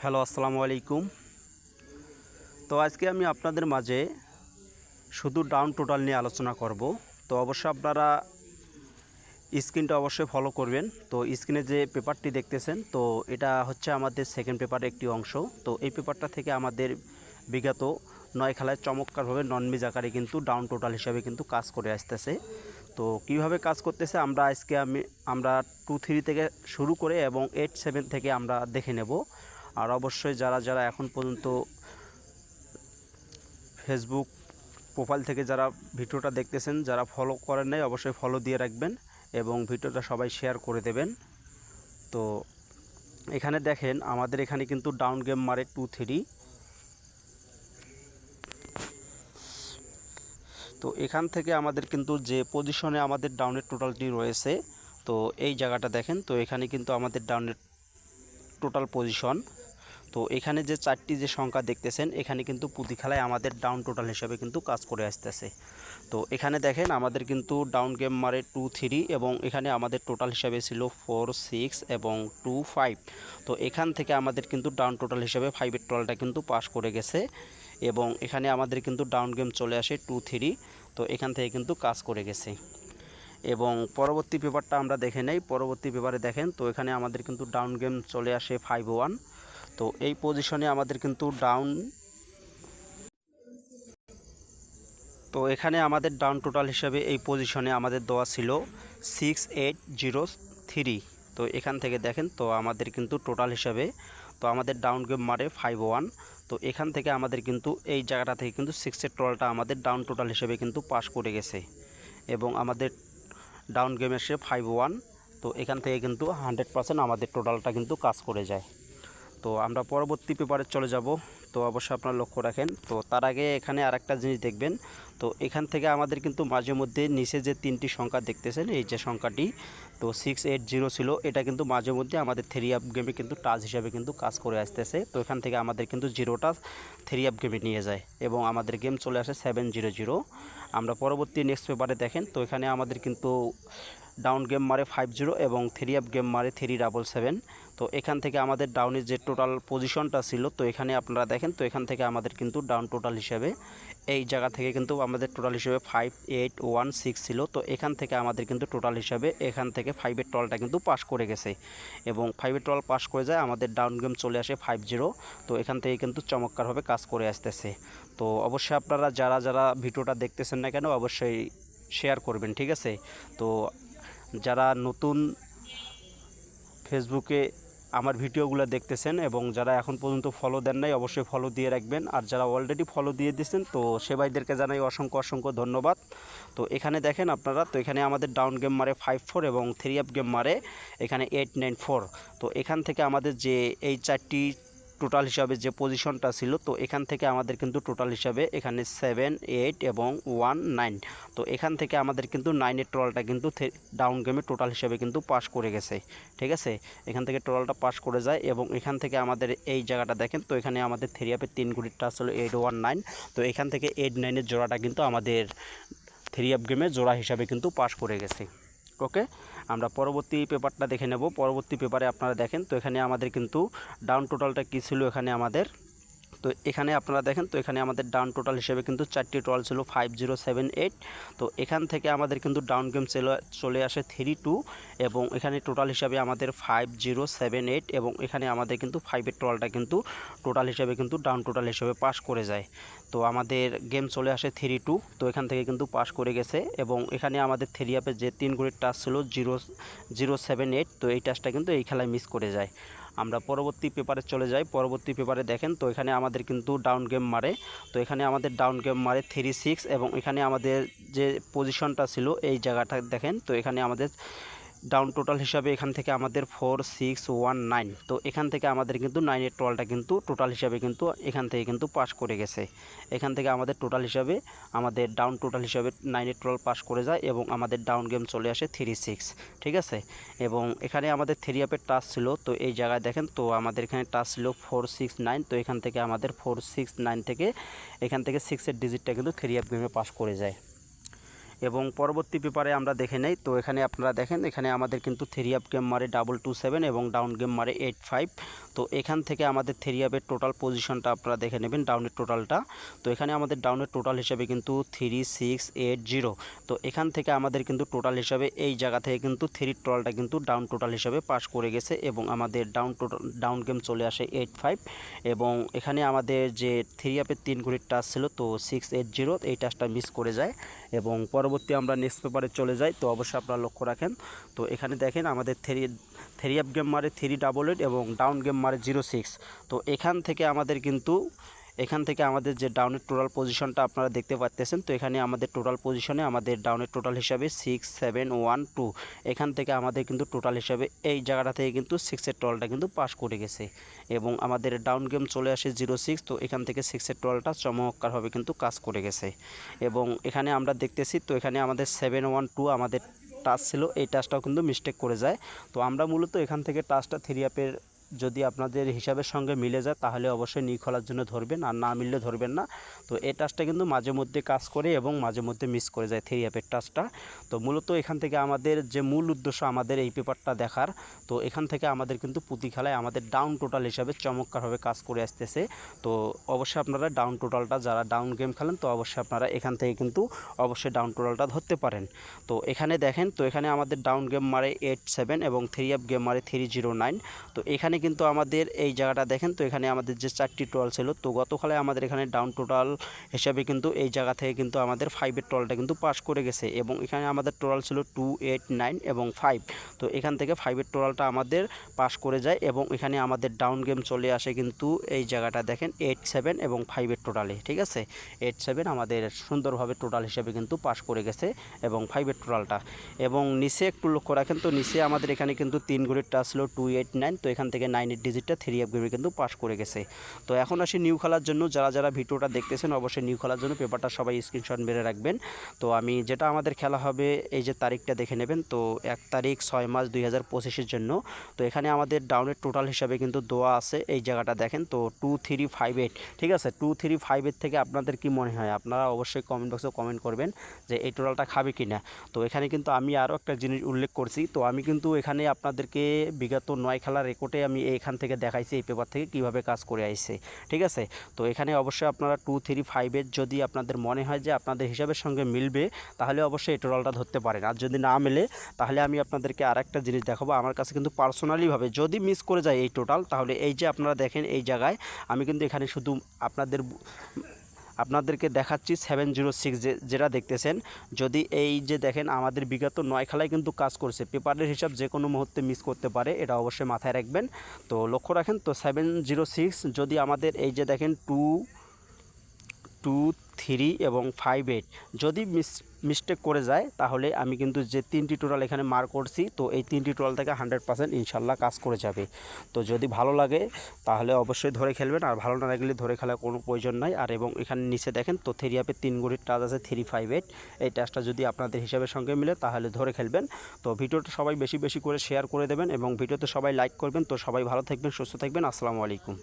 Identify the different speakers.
Speaker 1: Hello, আসসালামু আলাইকুম। তো আজকে আমি আপনাদের মাঝে শুধু ডাউন টোটাল নিয়ে আলোচনা করব। তো অবশ্যই আপনারা স্ক্রিনটা অবশ্যই ফলো করবেন। তো স্ক্রিনে যে পেপারটি দেখতেছেন, তো এটা হচ্ছে আমাদের সেকেন্ড পেপারের একটি অংশ। তো এই পেপারটা থেকে আমাদের বিগত 9 খেলায় চমৎকারভাবে নন মেজ আকারে কিন্তু ডাউন টোটাল হিসাবে কিন্তু কাজ করে আসতেছে। তো কিভাবে কাজ করতেছে আমরা 2-3 থেকে শুরু করে এবং 8-7 থেকে আমরা দেখে নেব। আর অবশ্যই যারা যারা এখন পর্যন্ত ফেসবুক প্রোফাইল থেকে যারা ভিডিওটা দেখতেছেন, যারা ফলো করেন নাই অবশ্যই ফলো দিয়ে রাখবেন এবং ভিডিওটা সবাই শেয়ার করে দেবেন। তো এখানে দেখেন আমাদের এখানে কিন্তু ডাউন গেম মারে 2-3। তো এখান থেকে আমাদের কিন্তু যে পজিশনে আমাদের ডাউনের টোটালটি রয়েছে, তো এই জায়গাটা দেখেন। তো এখানে কিন্তু আমাদের ডাউনের টোটাল পজিশন। তো এখানে যে চারটি যে সংখ্যা দেখতেছেন, এখানে কিন্তু প্রতি খেলায় আমাদের ডাউন টোটাল হিসাবে কিন্তু কাজ করে আসতেছে। তো এখানে দেখেন আমাদের কিন্তু ডাউন গেম মারে 2-3 এবং এখানে আমাদের টোটাল হিসাবে ছিল 4-6 এবং 2-5। তো এখান থেকে আমাদের কিন্তু ডাউন টোটাল হিসাবে 5-এর টোটালটা কিন্তু পাস করে গেছে এবং এখানে আমাদের কিন্তু ডাউন গেম চলে আসে 2-3। তো এখান থেকে কিন্তু কাজ করে গেছে এবং পরবর্তী পেপারটা আমরা দেখে নেই। পরবর্তী পেপারে দেখেন, তো এখানে আমাদের কিন্তু ডাউন গেম চলে আসে 5-1। তো এই পজিশনে আমাদের কিন্তু এখানে আমাদের ডাউন টোটাল হিসাবে এই পজিশনে আমাদের দেওয়া ছিল 6-8-0-3। তো এখান থেকে দেখেন, তো আমাদের কিন্তু টোটাল হিসাবে তো আমাদের ডাউন গেম মারে 5-1। তো এখান থেকে আমাদের কিন্তু এই জায়গাটা থেকে কিন্তু 6-এর টোটালটা আমাদের ডাউন টোটাল হিসেবে কিন্তু পাস করে গেছে এবং আমাদের ডাউন গেম এসে 5-1। তো এখান থেকে কিন্তু 100% আমাদের টোটালটা কিন্তু কাজ করে যায়। তো আমরা পরবর্তী পেপারে চলে যাব। তো অবশ্যই আপনারা লক্ষ্য রাখেন। তো তার আগে এখানে আরেকটা জিনিস দেখবেন। তো এখান থেকে আমাদের কিন্তু মাঝে মধ্যে নিচে যে তিনটি সংখ্যা দেখতেছেন, এই যে সংখ্যাটি তো 680 ছিল, এটা কিন্তু মাঝে মধ্যে আমাদের 3 আপ গেমে কিন্তু টাচ হিসাবে কিন্তু কাজ করে আসতেছে। তো এখান থেকে আমাদের কিন্তু জিরোটা 3 আপ গেমে নিয়ে যায় এবং আমাদের গেম চলে আসে 700। আমরা পরবর্তী নেক্সট পেপারে দেখেন, তো এখানে আমাদের কিন্তু ডাউন গেম মারে 50 এবং 3 আপ গেম মারে 377। তো এখান থেকে আমাদের ডাউনের যে টোটাল পজিশনটা ছিল, তো এখানে আপনারা দেখেন, তো এখান থেকে আমাদের কিন্তু ডাউন টোটাল হিসেবে এই জায়গা থেকে কিন্তু আমাদের টোটাল হিসেবে 5816 ছিল। তো এখান থেকে আমাদের কিন্তু টোটাল হিসাবে এখান থেকে 5-এর টোটালটা কিন্তু পাস করে গেছে এবং 5-এর টোটাল পাস করে যায়, আমাদের ডাউন গেম চলে আসে 50। তো এখান থেকে কিন্তু চমৎকারভাবে কাজ করে আসতেছে। তো অবশ্যই আপনারা যারা যারা ভিডিওটা দেখতেছেন না কেন অবশ্যই শেয়ার করবেন, ঠিক আছে? তো যারা নতুন ফেসবুকে আমার ভিডিওগুলো দেখতেছেন এবং যারা এখন পর্যন্ত ফলো দেন নাই অবশ্যই ফলো দিয়ে রাখবেন, আর যারা অলরেডি ফলো দিয়ে দিয়েছেন তো সে ভাইদেরকে জানাই অসংখ্য অসংখ্য ধন্যবাদ। তো এখানে দেখেন আপনারা, তো এখানে আমাদের ডাউন গেম মারে 54 এবং 3 আপ গেম মারে এখানে 894। তো এখান থেকে আমাদের যে এই চারটি টোটাল হিসাবে যে পজিশনটা ছিল, তো এখান থেকে আমাদের কিন্তু টোটাল হিসাবে এখানে 7, 8 এবং 19। তো এখান থেকে আমাদের কিন্তু 9-এর টোটালটা কিন্তু ডাউন গেমে টোটাল হিসাবে কিন্তু পাস করে গেছে, ঠিক আছে? এখান থেকে টোটালটা পাস করে যায় এবং এখান থেকে আমাদের এই জায়গাটা দেখেন, তো এখানে আমাদের 3 আপের 3 গুলির টাচ হলো 819। তো এখান থেকে 8-9-এর জোড়াটা কিন্তু আমাদের 3 আপ গেমে জোড়া হিসাবে কিন্তু পাস করে গেছে। ওকে, আমরা পরবর্তী পেপারটা দেখে নেব। পরবর্তী পেপারে আপনারা দেখেন, তো এখানে আমাদের কিন্তু ডাউন টোটালটা কী ছিল এখানে আমাদের। তো এখানে আপনারা দেখেন, তো এখানে আমাদের ডাউন টোটাল হিসেবে কিন্তু চারটি টোটাল ছিল 5078। তো এখান থেকে আমাদের কিন্তু ডাউন গেম চলে আসে 32 এবং এখানে টোটাল হিসাবে আমাদের 5078 এবং এখানে আমাদের কিন্তু 5-এর টোটালটা কিন্তু টোটাল হিসাবে কিন্তু ডাউন টোটাল হিসেবে পাস করে যায়। তো আমাদের গেম চলে আসে 32। তো এখান থেকে কিন্তু পাস করে গেছে এবং এখানে আমাদের 3 আপে যে 3 গুলির টাচ ছিল 0078। তো এই টাচটা কিন্তু এই খেলায় মিস করে যায়। আমরা পরবর্তী পেপারে চলে যাই। পরবর্তী পেপারে দেখেন, তো এখানে আমাদের কিন্তু ডাউন গেম মারে, তো এখানে আমাদের ডাউন গেম মারে 36 এবং এখানে আমাদের যে পজিশনটা ছিল এই জায়গাটা দেখেন, তো এখানে আমাদের ডাউন টোটাল হিসাবে এখান থেকে আমাদের 4619। তো এখান থেকে আমাদের কিন্তু 9-এর টোটালটা কিন্তু টোটাল হিসাবে কিন্তু এখান থেকে কিন্তু পাস করে গেছে। এখান থেকে আমাদের টোটাল হিসাবে আমাদের ডাউন টোটাল হিসাবে 9-এর টোটাল পাস করে যায় এবং আমাদের ডাউন গেম চলে আসে 36, ঠিক আছে? এবং এখানে আমাদের 3 আপের টাচ ছিল, তো এই জায়গায় দেখেন, তো আমাদের এখানে টাচ ছিল 469। তো এখান থেকে আমাদের 469 থেকে এখান থেকে 6-এর ডিজিটটা কিন্তু 3 আপ গেমে পাস করে যায় এবং পরবর্তী পেপারে আমরা দেখে নেই। তো এখানে আপনারা দেখেন, এখানে আমাদের কিন্তু 3 আপ গেম মারে 227 এবং ডাউন গেম মারে 85। তো এখান থেকে আমাদের থ্রি অ্যাপের টোটাল পজিশনটা আপনারা দেখে নেবেন, ডাউনের টোটালটা। তো এখানে আমাদের ডাউনের টোটাল হিসাবে কিন্তু 3680। তো এখান থেকে আমাদের কিন্তু টোটাল হিসাবে এই জায়গা থেকে কিন্তু থ্রির টোটালটা কিন্তু ডাউন টোটাল হিসাবে পাস করে গেছে এবং আমাদের ডাউন গেম চলে আসে 85। এবং এখানে আমাদের যে থ্রি অ্যাপের 3 ঘড়ির টাচ ছিল, তো 680 এই টাচটা মিস করে যায় এবং পরবর্তী আমরা নেক্সট পেপারে চলে যাই। তো অবশ্যই আপনারা লক্ষ্য রাখেন। তো এখানে দেখেন আমাদের থ্রি অ্যাপ গেম মারে 388 এবং ডাউন গেম মারে 06। তো এখান থেকে আমাদের যে ডাউনের টোটাল পজিশনটা আপনারা দেখতে পাচ্ছেন। তো এখানে আমাদের টোটাল পজিশনে আমাদের ডাউনের টোটাল হিসাবে 6712। এখান থেকে আমাদের কিন্তু টোটাল হিসাবে এই জায়গাটা থেকে কিন্তু 6-এর টোটালটা কিন্তু পাস করে গেছে এবং আমাদের ডাউন গেম চলে আসে 06। তো এখান থেকে 6-এর টোটালটা চমৎকারভাবে কিন্তু কাজ করে গেছে এবং এখানে আমরা দেখতেছি। তো এখানে আমাদের 712 আমাদের টাচ ছিল, এই টাচটাও কিন্তু মিস্টেক করে যায়। তো আমরা মূলত এখান থেকে টাচটা থ্রি অ্যাপের যদি আপনাদের হিসাবের সঙ্গে মিলে যায় তাহলে অবশ্যই নিউ খোলার জন্য ধরবেন, আর না মিললে ধরবেন না। তো এই টাচটা কিন্তু মাঝে মধ্যে কাজ করে এবং মাঝে মধ্যে মিস করে যায় থ্রি অ্যাপের টাচটা। তো মূলত এখান থেকে আমাদের যে মূল উদ্দেশ্য আমাদের এই পেপারটা দেখার, তো এখান থেকে আমাদের কিন্তু প্রতি খেলায় আমাদের ডাউন টোটাল হিসাবে চমৎকারভাবে কাজ করে আসতেছে। তো অবশ্যই আপনারা ডাউন টোটালটা যারা ডাউন গেম খেলেন, তো অবশ্যই আপনারা এখান থেকে কিন্তু অবশ্যই ডাউন টোটালটা ধরতে পারেন। তো এখানে দেখেন, তো এখানে আমাদের ডাউন গেম মারে 87 এবং থ্রি অ্যাপ গেম মারে 309। তো এখানে কিন্তু আমাদের এই জায়গাটা দেখেন। তো এখানে আমাদের যে 4টি টোটাল ছিল, তো গতকালে আমাদের এখানে ডাউন টোটাল হিসাবে কিন্তু এই জায়গা থেকে কিন্তু আমাদের 5-এর টোটালটা কিন্তু পাস করে গেছে এবং এখানে আমাদের টোটাল ছিল 289 এবং 5। তো এখান থেকে 5-এর টোটালটা আমাদের পাস করে যায় এবং এখানে আমাদের ডাউন গেম চলে আসে কিন্তু এই জায়গাটা দেখেন 87 এবং 5-এর টোটালে, ঠিক আছে। 87 আমাদের সুন্দরভাবে টোটাল হিসাবে কিন্তু পাস করে গেছে এবং 5-এর টোটালটা। এবং নিচে একটু লক্ষ্য রাখেন, তো নিচে আমাদের এখানে কিন্তু 3 ঘড়ির টাচ ছিল 289। তো এখান থেকে 9-এর ডিজিটটা থ্রি অ্যাপ গেমে কিন্তু পাস করে গেছে। তো এখন আসি নিউ খেলার জন্য। যারা ভিডিওটা দেখতেছেন অবশ্যই নিউ খেলার জন্য পেপারটা সবাই স্ক্রিনশট মেরে রাখবেন। তো আমি যেটা আমাদের খেলা হবে এই যে তারিখটা দেখে নেবেন। তো 1 তারিখ 6 মাস 2025-এর জন্য। তো এখানে আমাদের ডাউনের টোটাল হিসাবে কিন্তু দেওয়া আছে এই জায়গাটা দেখেন। তো 2358, ঠিক আছে। 2358 থেকে আপনাদের কি মনে হয়? আপনারা অবশ্যই কমেন্ট বক্সে কমেন্ট করবেন যে এই টোটালটা খাবে কি না। তো এখানে কিন্তু আমি আরও একটা জিনিস উল্লেখ করছি। তো আমি কিন্তু এখানে আপনাদেরকে বিগত 9 খেলার রেকর্ডে আমি এখান থেকে দেখাইছি এই পেপার থেকে কিভাবে কাজ করে আইছে, ঠিক আছে। তো এখানে অবশ্যই আপনারা 235-এর যদি আপনাদের মনে হয় যে আপনাদের হিসাবের সঙ্গে মিলবে তাহলে অবশ্যই এই টোটালটা ধরতে পারেন, আর যদি না মেলে তাহলে আমি আপনাদেরকে আর একটা জিনিস দেখাবো। আমার কাছে কিন্তু পার্সোনালিভাবে যদি মিস করে যায় এই টোটাল, তাহলে এই যে আপনারা দেখেন এই জায়গায় আমি কিন্তু এখানে শুধু আপনাদেরকে দেখাচ্ছি 706 যেটা দেখতেছেন। যদি এই যে দেখেন আমাদের বিগত 9 খেলায় কিন্তু কাজ করছে, পেপারের হিসাব যে কোনো মুহূর্তে মিস করতে পারে, এটা অবশ্যই মাথায় রাখবেন। তো লক্ষ্য রাখেন, তো 706 যদি আমাদের এই যে দেখেন 223 এবং 58 যদি মিস্টেক করে যায় তাহলে আমি কিন্তু যে 3টি টোটাল এখানে মার্ক করছি, তো এই 3টি টোটাল থেকে 100% ইনশাল্লাহ কাজ করে যাবে। তো যদি ভালো লাগে তাহলে অবশ্যই ধরে খেলবেন, আর ভালো না লাগলে ধরে খেলার কোনো প্রয়োজন নাই। আর এবং এখানে নিচে দেখেন, তো থ্রি অ্যাপের 3 ঘড়ির টাচ আছে 358। এই টাচটা যদি আপনাদের হিসাবের সঙ্গে মিলে তাহলে ধরে খেলবেন। তো ভিডিওটা সবাই বেশি বেশি করে শেয়ার করে দেবেন এবং ভিডিওতে সবাই লাইক করবেন। তো সবাই ভালো থাকবেন, সুস্থ থাকবেন। আসসালামু আলাইকুম।